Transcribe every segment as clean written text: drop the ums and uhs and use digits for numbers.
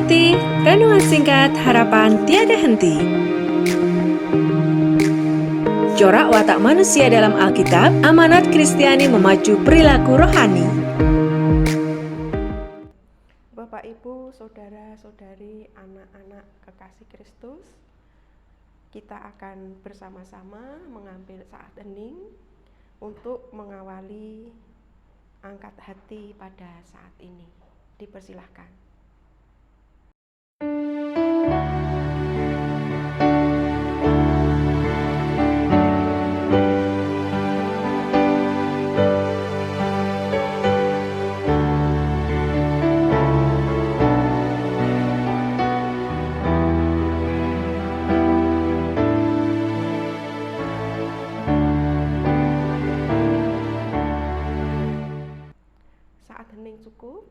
Ikuti renungan singkat harapan tiada henti. Corak watak manusia dalam Alkitab, amanat Kristiani memacu perilaku rohani. Bapak, Ibu, saudara-saudari, anak-anak kekasih Kristus, kita akan bersama-sama mengambil saat hening untuk mengawali angkat hati pada saat ini. Dipersilahkan. Saat hening cukup,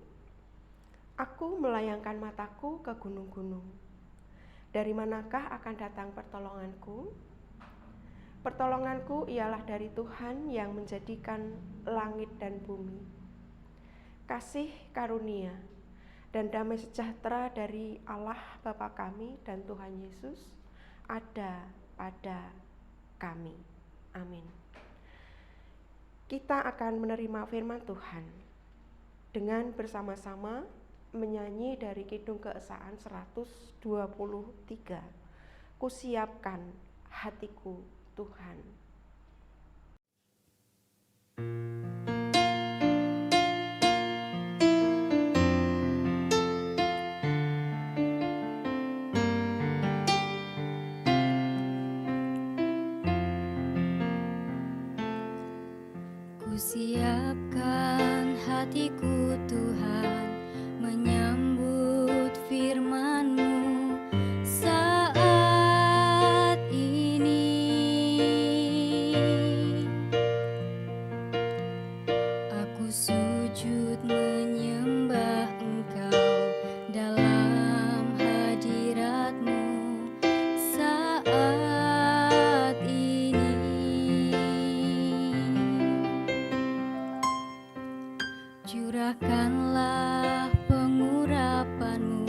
aku melayangkan mataku ke gunung-gunung. Dari manakah akan datang pertolonganku? Pertolonganku ialah dari Tuhan yang menjadikan langit dan bumi. Kasih karunia dan damai sejahtera dari Allah Bapa kami dan Tuhan Yesus ada pada kami. Amin. Kita akan menerima firman Tuhan dengan bersama-sama menyanyi dari Kidung Keesaan 123. Kusiapkan hatiku Tuhan. Kusiapkan hatiku Tuhan, menyambut firman-Mu saat ini. Aku sujud menyembah Engkau dalam hadirat-Mu saat ini. Curahkanlah pengurapan-Mu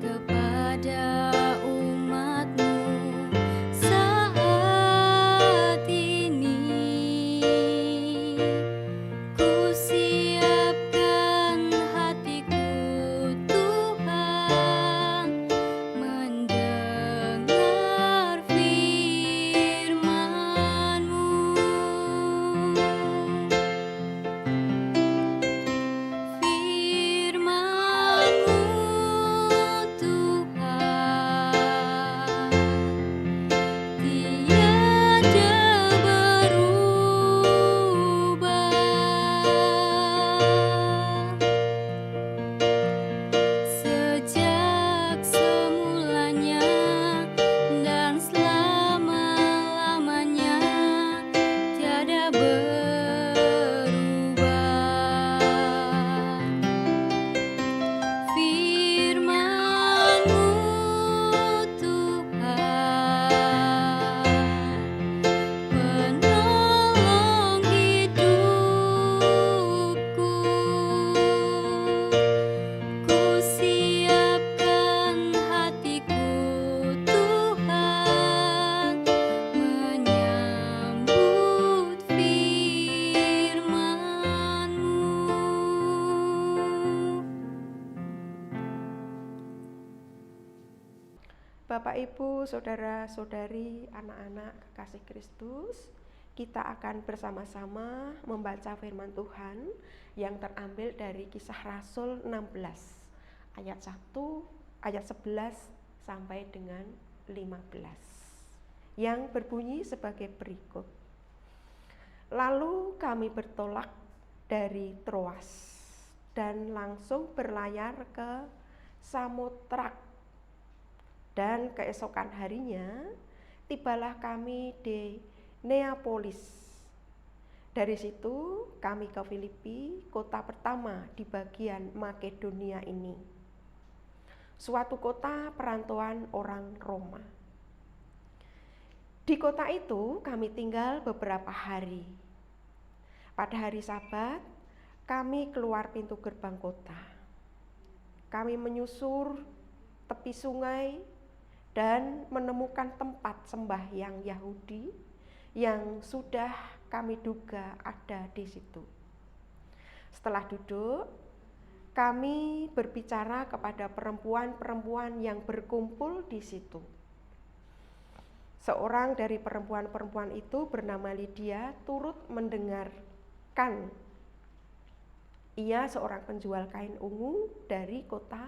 kepada umat-Mu saat ini. Kusiapkan hatiku Tuhan, mendengar firman-Mu. Sejak semulanya dan selama-lamanya tiada berubah. Firman-Mu Tuhan, penolong hidupku. Kusiapkan hatiku Tuhan, menyambut firman-Mu. Bapak, Ibu, saudara-saudari, anak-anak kekasih Kristus, kita akan bersama-sama membaca firman Tuhan yang terambil dari Kisah Rasul 16 ayat 1, ayat 11 sampai dengan 15 yang berbunyi sebagai berikut. Lalu kami bertolak dari Troas dan langsung berlayar ke Samotrak, dan keesokan harinya tibalah kami di Neapolis. Dari situ kami ke Filipi, kota pertama di bagian Makedonia ini, suatu kota perantauan orang Roma. Di kota itu kami tinggal beberapa hari. Pada hari Sabat, kami keluar pintu gerbang kota. Kami menyusur tepi sungai dan menemukan tempat sembahyang Yahudi yang sudah kami duga ada di situ. Setelah duduk, kami berbicara kepada perempuan-perempuan yang berkumpul di situ. Seorang dari perempuan-perempuan itu bernama Lydia turut mendengarkan. Ia seorang penjual kain ungu dari kota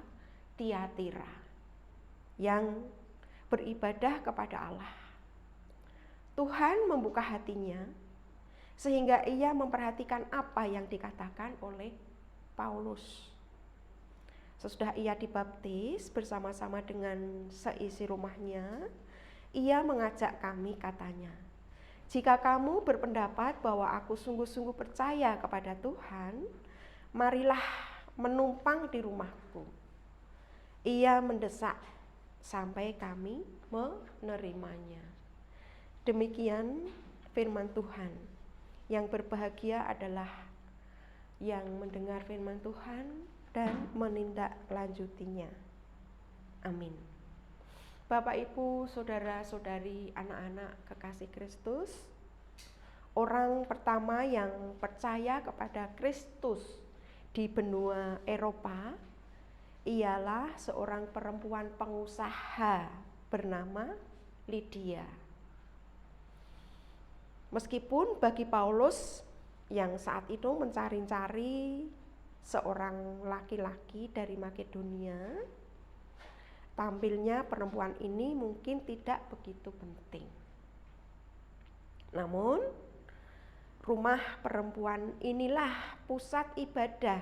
Tiatira yang beribadah kepada Allah. Tuhan membuka hatinya sehingga ia memperhatikan apa yang dikatakan oleh Paulus. Sesudah ia dibaptis bersama-sama dengan seisi rumahnya, ia mengajak kami, katanya, "Jika kamu berpendapat bahwa aku sungguh-sungguh percaya kepada Tuhan, marilah menumpang di rumahku." Ia mendesak sampai kami menerimanya. Demikian firman Tuhan. Yang berbahagia adalah yang mendengar firman Tuhan dan menindaklanjutinya. Amin. Bapak, Ibu, saudara-saudari, anak-anak kekasih Kristus, orang pertama yang percaya kepada Kristus di benua Eropa ialah seorang perempuan pengusaha bernama Lydia. Meskipun bagi Paulus yang saat itu mencari-cari seorang laki-laki dari Makedonia, tampilnya perempuan ini mungkin tidak begitu penting. Namun, rumah perempuan inilah pusat ibadah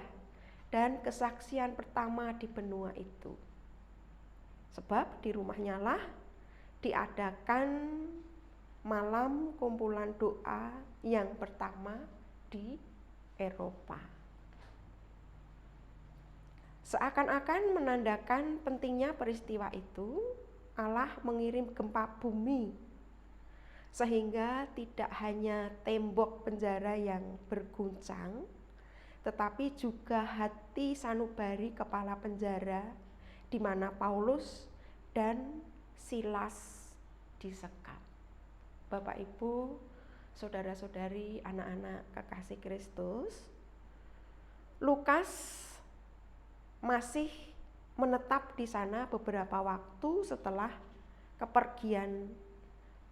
dan kesaksian pertama di benua itu. Sebab di rumahnya lah diadakan malam kumpulan doa yang pertama di Eropa. Seakan-akan menandakan pentingnya peristiwa itu, Allah mengirim gempa bumi sehingga tidak hanya tembok penjara yang berguncang, tetapi juga hati sanubari kepala penjara di mana Paulus dan Silas disekap. Bapak, Ibu, saudara-saudari, anak-anak kekasih Kristus, Lukas masih menetap di sana beberapa waktu setelah kepergian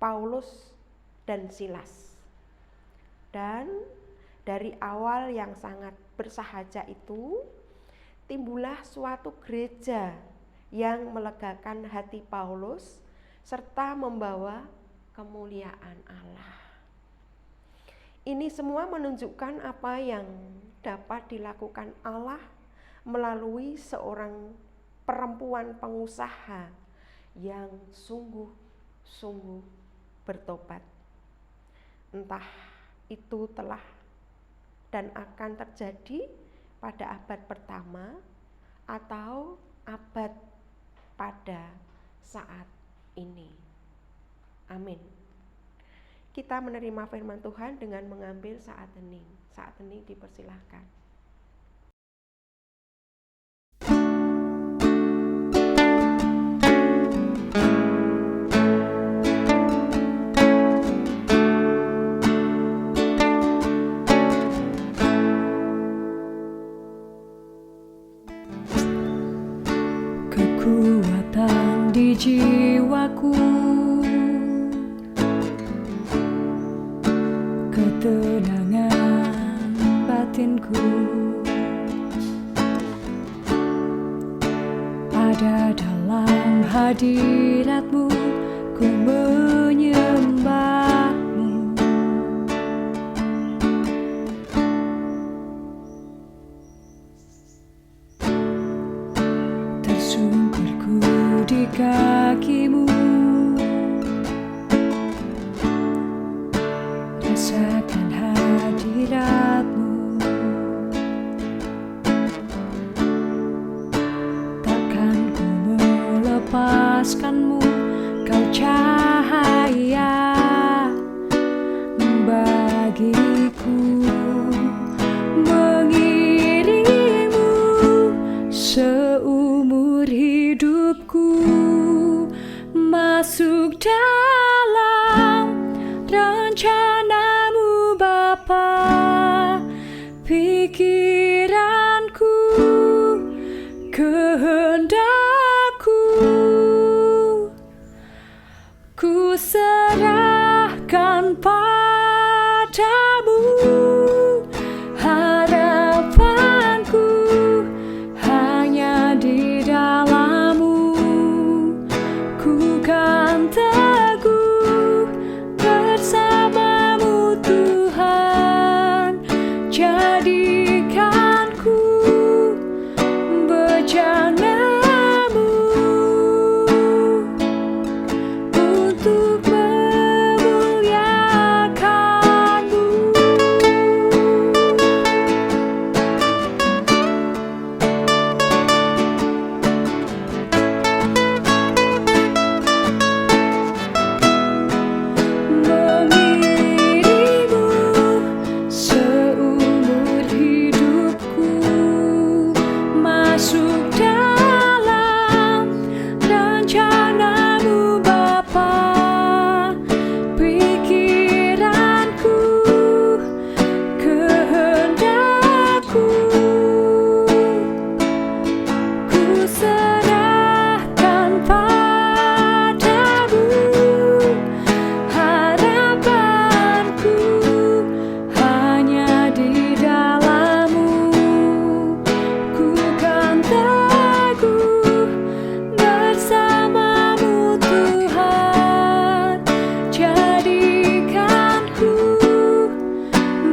Paulus dan Silas. Dan dari awal yang sangat bersahaja itu, timbullah suatu gereja yang melegakan hati Paulus serta membawa kemuliaan Allah. Ini semua menunjukkan apa yang dapat dilakukan Allah melalui seorang perempuan pengusaha yang sungguh-sungguh bertobat. Entah itu telah dan akan terjadi pada abad pertama atau abad pada saat ini. Amin. Kita menerima firman Tuhan dengan mengambil saat hening. Saat hening dipersilahkan. Kekuatan di jiwaku, ketenangan batinku, ada dalam hadirat-Mu, ku menyembah-Mu. Tersungkurku di kaki-Mu, rasakan hadirat-Mu. Takkan ku melepaskan-Mu, Kau cahaya kan teguh bersamamu Tuhan, jadikan ku bejanamu untuk memuliakanmu. Mengirimu seumur hidupku, masuk dalam rencanamu Bapa. Pikiranku, kehendakku, ku serahkan padamu. Harapanku hanya di dalam-Mu, ku kan teguh bersamamu Tuhan, jadikan ku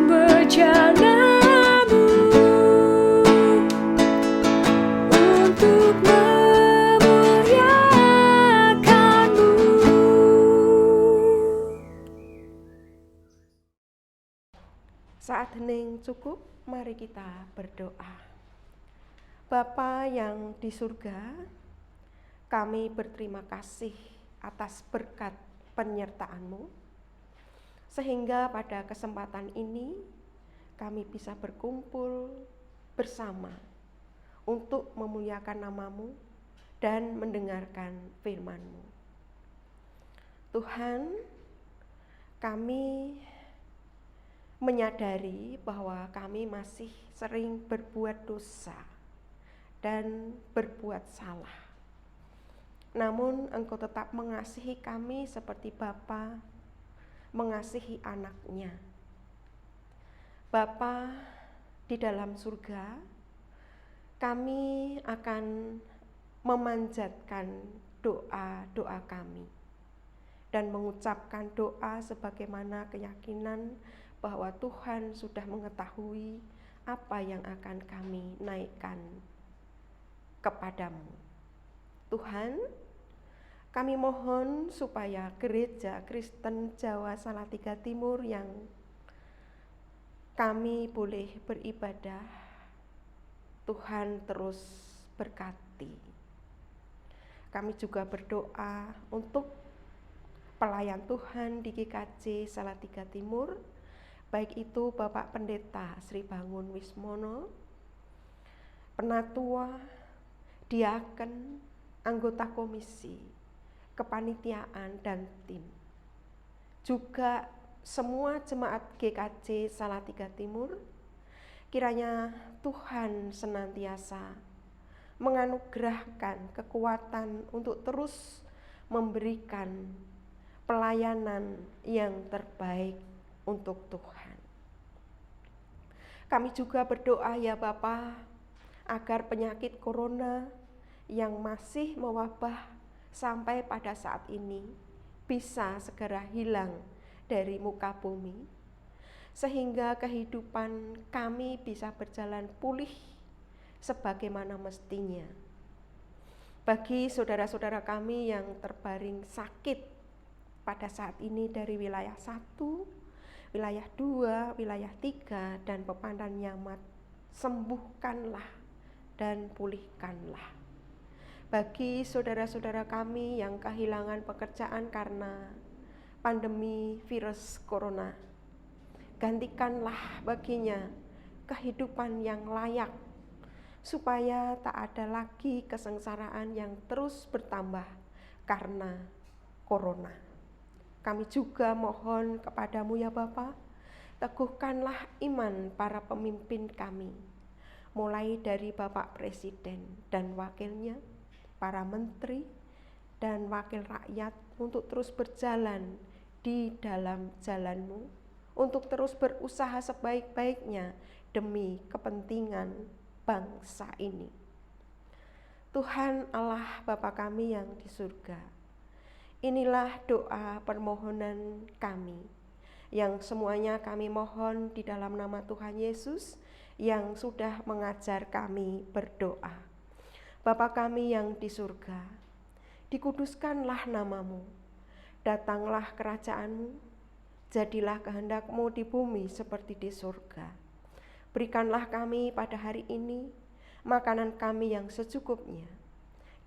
bejanamu untuk memuliakanmu. Saat hening cukup, mari kita berdoa. Bapa yang di surga, kami berterima kasih atas berkat penyertaan-Mu, sehingga pada kesempatan ini kami bisa berkumpul bersama untuk memuliakan nama-Mu dan mendengarkan firman-Mu. Tuhan, kami menyadari bahwa kami masih sering berbuat dosa dan berbuat salah. Namun Engkau tetap mengasihi kami seperti Bapa mengasihi anaknya. Bapa di dalam surga, kami akan memanjatkan doa-doa kami dan mengucapkan doa sebagaimana keyakinan bahwa Tuhan sudah mengetahui apa yang akan kami naikkan kepadamu. Tuhan, kami mohon supaya Gereja Kristen Jawa Salatiga Timur yang kami boleh beribadah, Tuhan terus berkati. Kami juga berdoa untuk pelayan Tuhan di GKJ Salatiga Timur, baik itu Bapak Pendeta Sri Bangun Wismono, penatua, diaken, anggota komisi, kepanitiaan, dan tim. Juga semua jemaat GKJ Salatiga Timur, kiranya Tuhan senantiasa menganugerahkan kekuatan untuk terus memberikan pelayanan yang terbaik untuk Tuhan. Kami juga berdoa ya Bapa, agar penyakit corona yang masih mewabah sampai pada saat ini bisa segera hilang dari muka bumi, sehingga kehidupan kami bisa berjalan pulih sebagaimana mestinya. Bagi saudara-saudara kami yang terbaring sakit pada saat ini dari wilayah 1, wilayah 2, wilayah 3, dan Pepandan Nyamat, sembuhkanlah dan pulihkanlah. Bagi saudara-saudara kami yang kehilangan pekerjaan karena pandemi virus corona, gantikanlah baginya kehidupan yang layak, supaya tak ada lagi kesengsaraan yang terus bertambah karena corona. Kami juga mohon kepadamu ya Bapa, teguhkanlah iman para pemimpin kami, mulai dari Bapak Presiden dan wakilnya, para menteri dan wakil rakyat, untuk terus berjalan di dalam jalan-Mu, untuk terus berusaha sebaik-baiknya demi kepentingan bangsa ini. Tuhan Allah Bapa kami yang di surga, Inilah doa permohonan kami, yang semuanya kami mohon di dalam nama Tuhan Yesus yang sudah mengajar kami berdoa. Bapa kami yang di surga, dikuduskanlah namamu, datanglah kerajaanmu, jadilah kehendak-Mu di bumi seperti di surga. Berikanlah kami pada hari ini makanan kami yang secukupnya,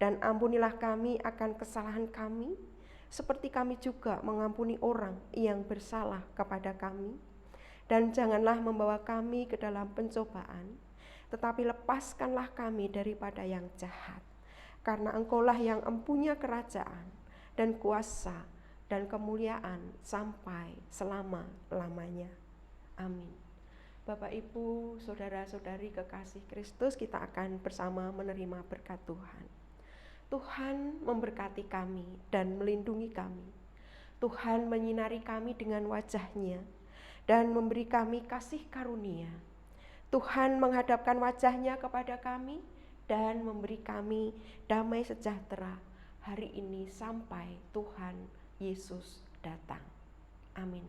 dan ampunilah kami akan kesalahan kami, seperti kami juga mengampuni orang yang bersalah kepada kami. Dan janganlah membawa kami ke dalam pencobaan, tetapi lepaskanlah kami daripada yang jahat. Karena Engkaulah yang empunya kerajaan dan kuasa dan kemuliaan sampai selama-lamanya. Amin. Bapak, Ibu, saudara-saudari kekasih Kristus, kita akan bersama menerima berkat Tuhan. Tuhan memberkati kami dan melindungi kami. Tuhan menyinari kami dengan wajah-Nya dan memberi kami kasih karunia. Tuhan menghadapkan wajah-Nya kepada kami dan memberi kami damai sejahtera hari ini sampai Tuhan Yesus datang. Amin.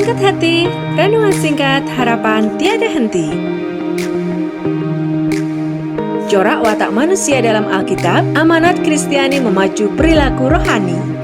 Angkat hati, renungan singkat harapan tiada henti. Corak watak manusia dalam Alkitab, amanat Kristiani memacu perilaku rohani.